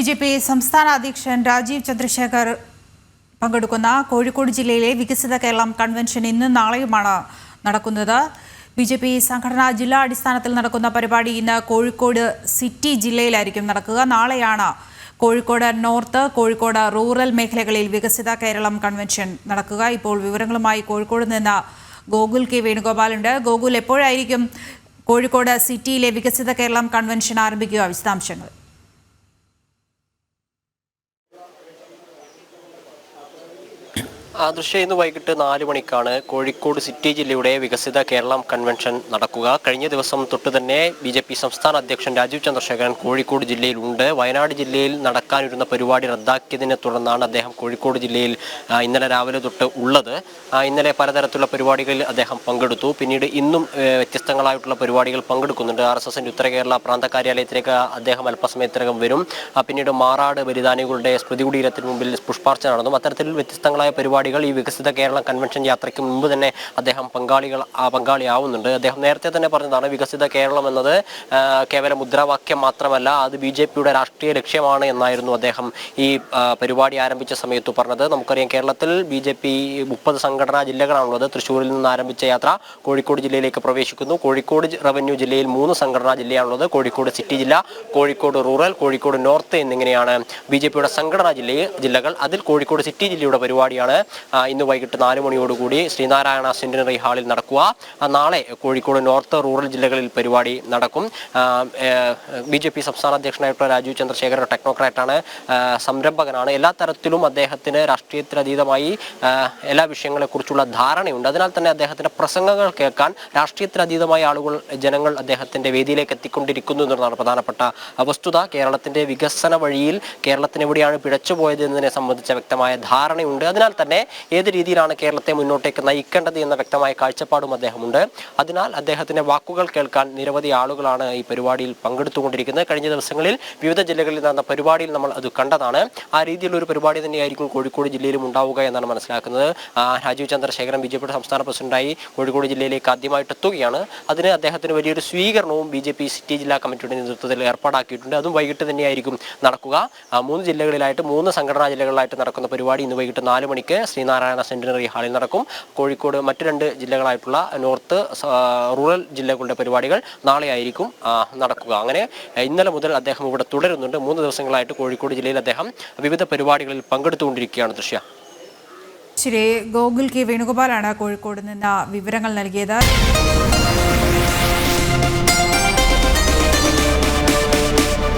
BJP സംസ്ഥാന അധ്യക്ഷൻ രാജീവ് ചന്ദ്രശേഖർ പങ്കെടുക്കുന്ന കോഴിക്കോട് ജില്ലയിലെ വികസിത കേരളം കൺവെൻഷൻ ഇന്നും നാളെയുമാണ് നടക്കുന്നത്. ബിജെപി സംഘടനാ ജില്ലാ അടിസ്ഥാനത്തിൽ നടക്കുന്ന പരിപാടി ഇന്ന് കോഴിക്കോട് സിറ്റി ജില്ലയിലായിരിക്കും നടക്കുക. നാളെയാണ് കോഴിക്കോട് നോർത്ത്, കോഴിക്കോട് റൂറൽ മേഖലകളിൽ വികസിത കേരളം കൺവെൻഷൻ നടക്കുക. ഇപ്പോൾ വിവരങ്ങളുമായി കോഴിക്കോട് നിന്ന് ഗോകുൽ കെ വേണുഗോപാലുണ്ട്. ഗോകുൽ, എപ്പോഴായിരിക്കും കോഴിക്കോട് സിറ്റിയിലെ വികസിത കേരളം കൺവെൻഷൻ ആരംഭിക്കുക? വിശദാംശങ്ങൾ. ദൃശ്യം ഇന്ന് വൈകിട്ട് 4 മണിക്കാണ് കോഴിക്കോട് സിറ്റി ജില്ലയുടെ വികസിത കേരളം കൺവെൻഷൻ നടക്കുക. കഴിഞ്ഞ ദിവസം തൊട്ട് തന്നെ ബിജെപി സംസ്ഥാന അധ്യക്ഷൻ രാജീവ് ചന്ദ്രശേഖരൻ കോഴിക്കോട് ജില്ലയിലുണ്ട്. വയനാട് ജില്ലയിൽ നടക്കാനിരുന്ന പരിപാടി റദ്ദാക്കിയതിനെ തുടർന്നാണ് അദ്ദേഹം കോഴിക്കോട് ജില്ലയിൽ ഇന്നലെ രാവിലെ തൊട്ട് ഉള്ളത്. ഇന്നലെ പലതരത്തിലുള്ള പരിപാടികളിൽ അദ്ദേഹം പങ്കെടുത്തു. പിന്നീട് ഇന്നും വ്യത്യസ്തങ്ങളായിട്ടുള്ള പരിപാടികൾ പങ്കെടുക്കുന്നുണ്ട്. RSSന്റെ ഉത്തര കേരള പ്രാന്ത കാര്യാലയത്തിലേക്ക് അദ്ദേഹം അല്പസമയത്തിനകം വരും. പിന്നീട് മാറാട് ബലിദാനികളുടെ സ്മൃതി കുടീരത്തിന് മുമ്പിൽ പുഷ്പാർച്ചന നടന്നു. അത്തരത്തിൽ വ്യത്യസ്തങ്ങളായ പരിപാടികൾ ഈ വികസിത കേരള കൺവെൻഷൻ യാത്രയ്ക്ക് മുമ്പ് തന്നെ അദ്ദേഹം പങ്കാളിയാവുന്നുണ്ട്. അദ്ദേഹം നേരത്തെ തന്നെ പറഞ്ഞതാണ്, വികസിത കേരളം എന്നത് കേവല മുദ്രാവാക്യം മാത്രമല്ല, അത് BJPയുടെ രാഷ്ട്രീയ ലക്ഷ്യമാണ് എന്നായിരുന്നു അദ്ദേഹം ഈ പരിപാടി ആരംഭിച്ച സമയത്ത് പറഞ്ഞത്. നമുക്കറിയാം, കേരളത്തിൽ BJP 30 സംഘടനാ ജില്ലകളാണുള്ളത്. തൃശ്ശൂരിൽ നിന്ന് ആരംഭിച്ച യാത്ര കോഴിക്കോട് ജില്ലയിലേക്ക് പ്രവേശിക്കുന്നു. കോഴിക്കോട് റവന്യൂ ജില്ലയിൽ 3 സംഘടനാ ജില്ലയാണുള്ളത്. കോഴിക്കോട് സിറ്റി ജില്ല, കോഴിക്കോട് റൂറൽ, കോഴിക്കോട് നോർത്ത് എന്നിങ്ങനെയാണ് BJPയുടെ സംഘടനാ ജില്ലകൾ. അതിൽ കോഴിക്കോട് സിറ്റി ജില്ലയുടെ പരിപാടിയാണ് ഇന്ന് വൈകിട്ട് 4 മണിയോടുകൂടി ശ്രീനാരായണ സെന്റിനറി ഹാളിൽ നടക്കുക. നാളെ കോഴിക്കോട് നോർത്ത്, റൂറൽ ജില്ലകളിൽ പരിപാടി നടക്കും. BJP സംസ്ഥാന അധ്യക്ഷനായിട്ടുള്ള രാജീവ് ചന്ദ്രശേഖർ ടെക്നോക്രാറ്റാണ്, സംരംഭകനാണ്. എല്ലാ തരത്തിലും അദ്ദേഹത്തിന് രാഷ്ട്രീയത്തിലതീതമായി എല്ലാ വിഷയങ്ങളെക്കുറിച്ചുള്ള ധാരണയുണ്ട്. അതിനാൽ തന്നെ അദ്ദേഹത്തിന്റെ പ്രസംഗങ്ങൾ കേൾക്കാൻ രാഷ്ട്രീയത്തിലതീതമായ ജനങ്ങൾ അദ്ദേഹത്തിന്റെ വേദിയിലേക്ക് എത്തിക്കൊണ്ടിരിക്കുന്നു എന്നതാണ് പ്രധാനപ്പെട്ട വസ്തുത. കേരളത്തിന്റെ വികസന വഴിയിൽ കേരളത്തിന് എവിടെയാണ് പിഴച്ചുപോയത് എന്നതിനെ സംബന്ധിച്ച വ്യക്തമായ ധാരണയുണ്ട്. അതിനാൽ തന്നെ ഏത് രീതിയിലാണ് കേരളത്തെ മുന്നോട്ടേക്ക് നയിക്കേണ്ടത് എന്ന വ്യക്തമായ കാഴ്ചപ്പാടും അദ്ദേഹമുണ്ട്. അതിനാൽ അദ്ദേഹത്തിന്റെ വാക്കുകൾ കേൾക്കാൻ നിരവധി ആളുകളാണ് ഈ പരിപാടിയിൽ പങ്കെടുത്തുകൊണ്ടിരിക്കുന്നത്. കഴിഞ്ഞ ദിവസങ്ങളിൽ വിവിധ ജില്ലകളിൽ നടന്ന പരിപാടിയിൽ നമ്മൾ അത് കണ്ടതാണ്. ആ രീതിയിലുള്ള ഒരു പരിപാടി തന്നെയായിരിക്കും കോഴിക്കോട് ജില്ലയിലും ഉണ്ടാവുക എന്നാണ് മനസ്സിലാക്കുന്നത്. രാജീവ് ചന്ദ്രശേഖരൻ BJPയുടെ സംസ്ഥാന പ്രസിഡന്റായി കോഴിക്കോട് ജില്ലയിലേക്ക് ആദ്യമായിട്ട് എത്തുകയാണ്. അതിന് അദ്ദേഹത്തിന് വലിയൊരു സ്വീകരണവും BJP സിറ്റി ജില്ലാ കമ്മിറ്റിയുടെ നേതൃത്വത്തിൽ ഏർപ്പാടാക്കിയിട്ടുണ്ട്. അതും വൈകിട്ട് തന്നെയായിരിക്കും നടക്കുക. 3 ജില്ലകളിലായിട്ട് 3 സംഘടനാ ജില്ലകളിലായിട്ട് നടക്കുന്ന പരിപാടി ഇന്ന് വൈകിട്ട് 4 മണിക്ക് ശ്രീനാരായണ സെന്റിനറി ഹാളിൽ നടക്കും. കോഴിക്കോട് മറ്റ് 2 ജില്ലകളായിട്ടുള്ള നോർത്ത്, റൂറൽ ജില്ലകളുടെ പരിപാടികൾ നാളെ ആയിരിക്കും നടക്കുക. അങ്ങനെ ഇന്നലെ മുതൽ അദ്ദേഹം ഇവിടെ തുടരുന്നുണ്ട്. 3 ദിവസങ്ങളായിട്ട് കോഴിക്കോട് ജില്ലയിൽ അദ്ദേഹം വിവിധ പരിപാടികളിൽ പങ്കെടുത്തുകൊണ്ടിരിക്കുകയാണ്. ദൃശ്യ. ശരി, ഗോകുൽ കെ വേണുഗോപാലാണ് കോഴിക്കോട് നിന്ന് വിവരങ്ങൾ നൽകിയത്.